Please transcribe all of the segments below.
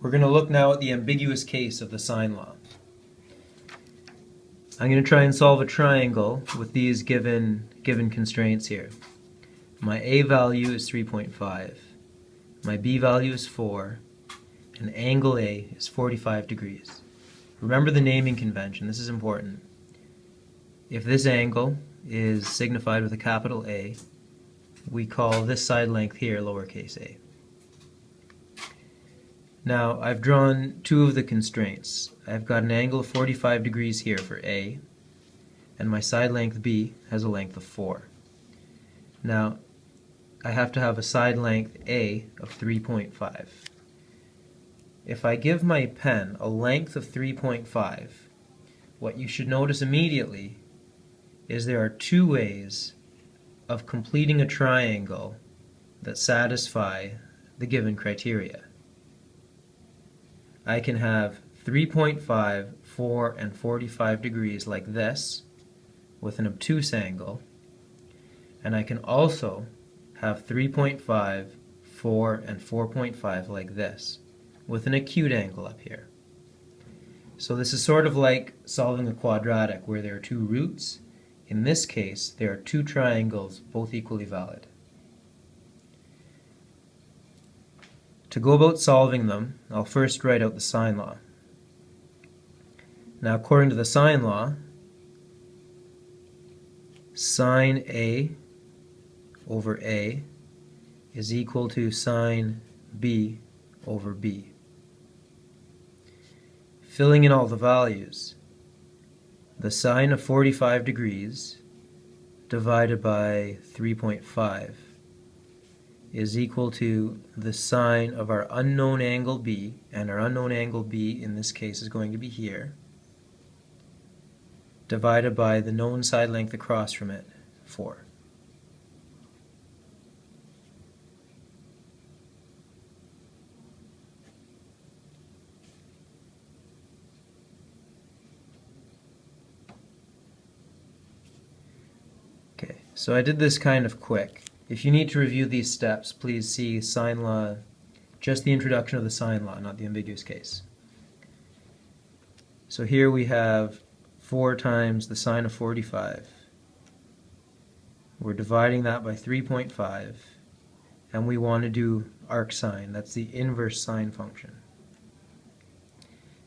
We're going to look now at the ambiguous case of the sine law. I'm going to try and solve a triangle with these given constraints here. My A value is 3.5, my B value is 4, and angle A is 45 degrees. Remember the naming convention, this is important. If this angle is signified with a capital A, we call this side length here lowercase a. Now I've drawn two of the constraints. I've got an angle of 45 degrees here for A, and my side length B has a length of 4. Now I have to have a side length A of 3.5. If I give my pen a length of 3.5, what you should notice immediately is there are two ways of completing a triangle that satisfy the given criteria. I can have 3.5, 4, and 45 degrees like this with an obtuse angle, and I can also have 3.5, 4, and 4.5 like this with an acute angle up here. So this is sort of like solving a quadratic where there are two roots. In this case, there are two triangles, both equally valid. To go about solving them, I'll first write out the sine law. Now, according to the sine law, sine A over A is equal to sine B over B. Filling in all the values, the sine of 45 degrees divided by 3.5 is equal to the sine of our unknown angle B, and our unknown angle B in this case is going to be here, divided by the known side length across from it, 4. Okay, so I did this kind of quick. If you need to review these steps, please see sine law, just the introduction of the sine law, not the ambiguous case. So here we have 4 times the sine of 45. We're dividing that by 3.5, and we want to do arc sine. That's the inverse sine function.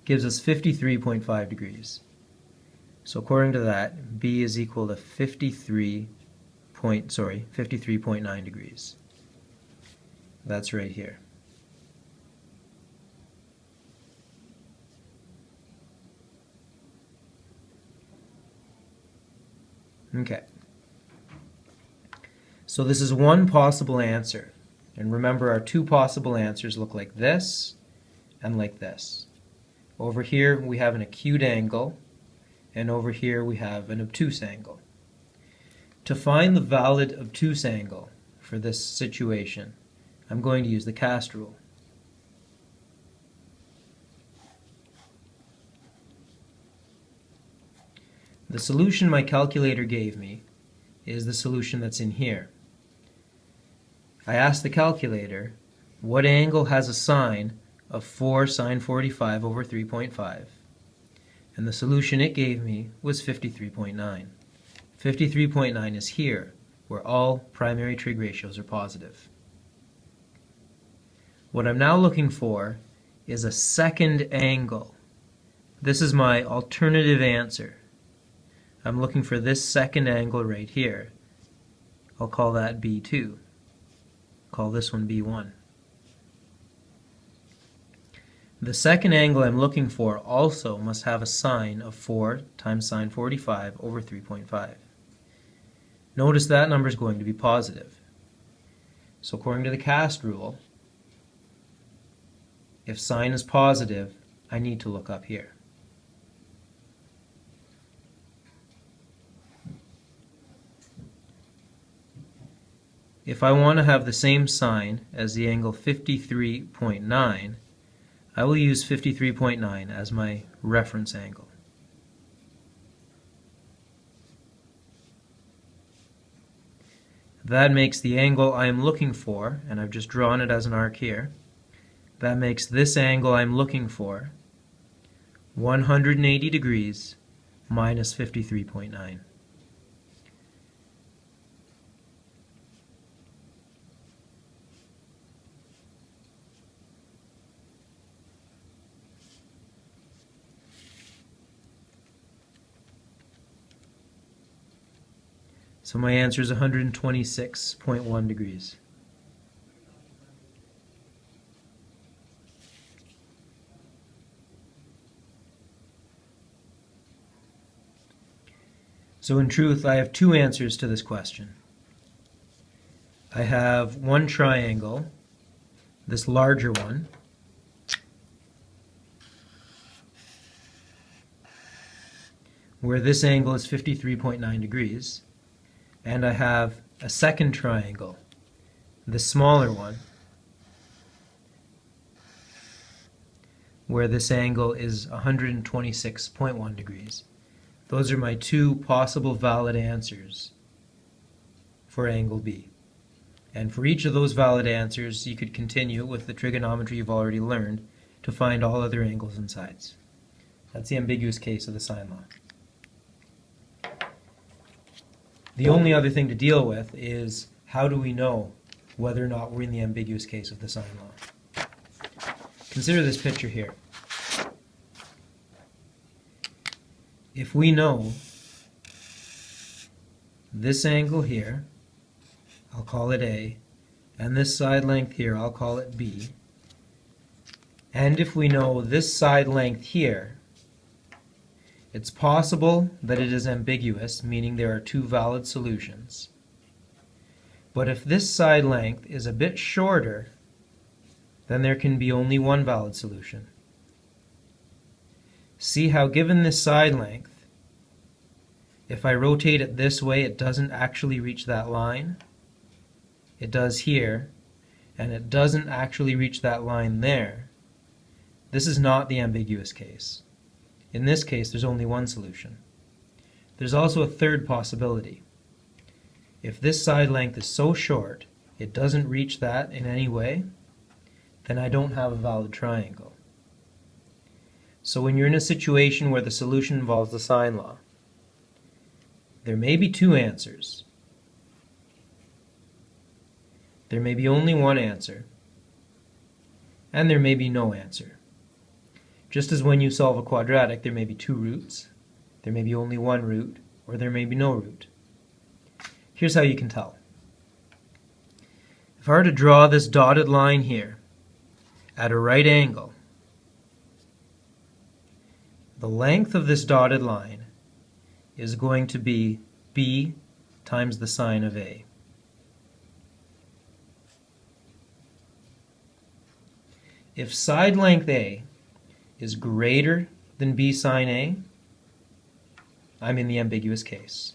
Gives us 53.5 degrees. So according to that, B is equal to 53.9 degrees. That's right here. Okay. So this is one possible answer. And remember, our two possible answers look like this and like this. Over here we have an acute angle, and over here we have an obtuse angle. To find the valid obtuse angle for this situation, I'm going to use the cast rule. The solution my calculator gave me is the solution that's in here. I asked the calculator, what angle has a sine of 4 sine 45 over 3.5? And the solution it gave me was 53.9. 53.9 is here, where all primary trig ratios are positive. What I'm now looking for is a second angle. This is my alternative answer. I'm looking for this second angle right here. I'll call that B2. Call this one B1. The second angle I'm looking for also must have a sine of 4 times sine 45 over 3.5. Notice that number is going to be positive. So according to the cast rule, if sine is positive, I need to look up here. If I want to have the same sine as the angle 53.9, I will use 53.9 as my reference angle. That makes the angle I am looking for, and I've just drawn it as an arc here, That makes this angle I'm looking for 180 degrees minus 53.9. So my answer is 126.1 degrees. So in truth, I have two answers to this question. I have one triangle, this larger one, where this angle is 53.9 degrees, and I have a second triangle, the smaller one, where this angle is 126.1 degrees. Those are my two possible valid answers for angle B. And for each of those valid answers, you could continue with the trigonometry you've already learned to find all other angles and sides. That's the ambiguous case of the sine law. The only other thing to deal with is how do we know whether or not we're in the ambiguous case of the sine law. Consider this picture here. If we know this angle here, I'll call it A, and this side length here, I'll call it B, and if we know this side length here, it's possible that it is ambiguous, meaning there are two valid solutions. But if this side length is a bit shorter, then there can be only one valid solution. See how given this side length, if I rotate it this way, it doesn't actually reach that line. It does here, and it doesn't actually reach that line there. This is not the ambiguous case. In this case, there's only one solution. There's also a third possibility. If this side length is so short, it doesn't reach that in any way, then I don't have a valid triangle. So when you're in a situation where the solution involves the sine law, there may be two answers. There may be only one answer, and there may be no answer. Just as when you solve a quadratic, there may be two roots, there may be only one root, or there may be no root. Here's how you can tell. If I were to draw this dotted line here at a right angle, the length of this dotted line is going to be B times the sine of A. If side length A is greater than B sine A, I'm in the ambiguous case.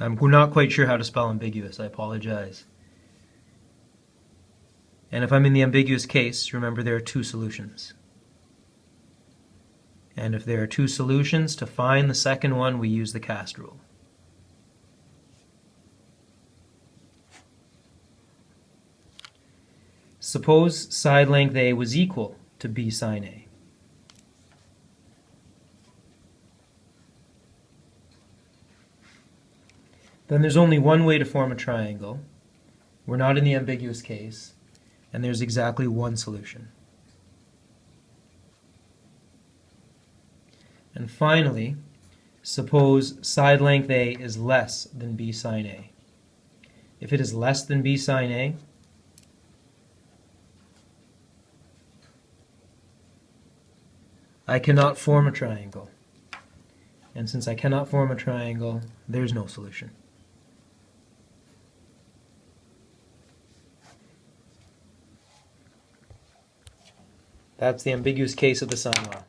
We're not quite sure how to spell ambiguous, I apologize. And if I'm in the ambiguous case, remember there are two solutions. And if there are two solutions, to find the second one, we use the cast rule. Suppose side length A was equal to B sine A. Then there's only one way to form a triangle. We're not in the ambiguous case, and there's exactly one solution. And finally, suppose side length A is less than B sine A. If it is less than B sine A, I cannot form a triangle. And since I cannot form a triangle, there's no solution. That's the ambiguous case of the sine law.